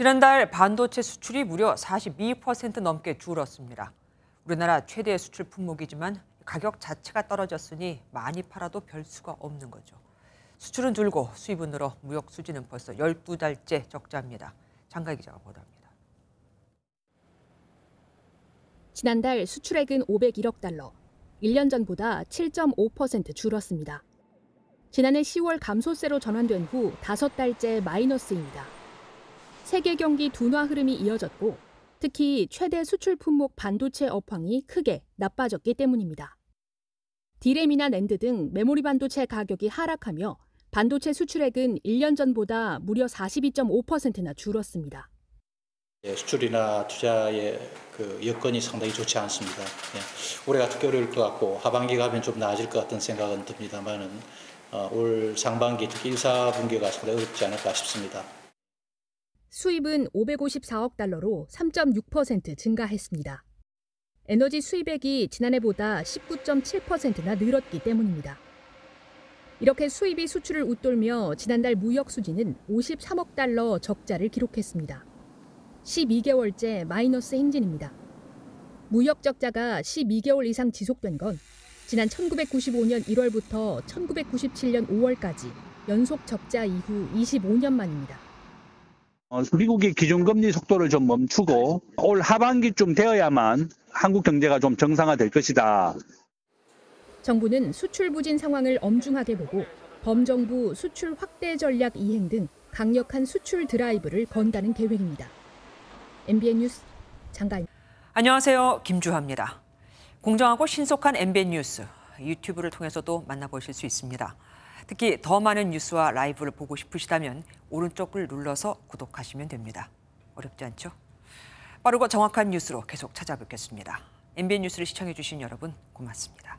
지난달 반도체 수출이 무려 42% 넘게 줄었습니다. 우리나라 최대 수출 품목이지만 가격 자체가 떨어졌으니 많이 팔아도 별 수가 없는 거죠. 수출은 줄고 수입은 늘어 무역 수지는 벌써 12달째 적자입니다. 장가희 기자가 보도합니다. 지난달 수출액은 501억 달러, 1년 전보다 7.5% 줄었습니다. 지난해 10월 감소세로 전환된 후 5달째 마이너스입니다. 세계 경기 둔화 흐름이 이어졌고 특히 최대 수출 품목 반도체 업황이 크게 나빠졌기 때문입니다. 디램이나 낸드 등 메모리 반도체 가격이 하락하며 반도체 수출액은 1년 전보다 무려 42.5%나 줄었습니다. 수출이나 투자의 여건이 상당히 좋지 않습니다. 올해 특히 어려울 것 같고 하반기 가면 좀 나아질 것 같은 생각은 듭니다만은 올 상반기 특히 1, 4분기가 상당히 어렵지 않을까 싶습니다. 수입은 554억 달러로 3.6% 증가했습니다. 에너지 수입액이 지난해보다 19.7%나 늘었기 때문입니다. 이렇게 수입이 수출을 웃돌며 지난달 무역 수지는 53억 달러 적자를 기록했습니다. 12개월째 마이너스 행진입니다. 무역 적자가 12개월 이상 지속된 건 지난 1995년 1월부터 1997년 5월까지 연속 적자 이후 25년 만입니다. 미국이 기준금리 속도를 좀 멈추고 올 하반기쯤 되어야만 한국 경제가 좀 정상화될 것이다. 정부는 수출 부진 상황을 엄중하게 보고 범정부 수출 확대 전략 이행 등 강력한 수출 드라이브를 건다는 계획입니다. MBN 뉴스 장가희입니다. 안녕하세요. 김주하입니다. 공정하고 신속한 MBN 뉴스, 유튜브를 통해서도 만나보실 수 있습니다. 특히 더 많은 뉴스와 라이브를 보고 싶으시다면 오른쪽을 눌러서 구독하시면 됩니다. 어렵지 않죠? 빠르고 정확한 뉴스로 계속 찾아뵙겠습니다. MBN 뉴스를 시청해 주신 여러분 고맙습니다.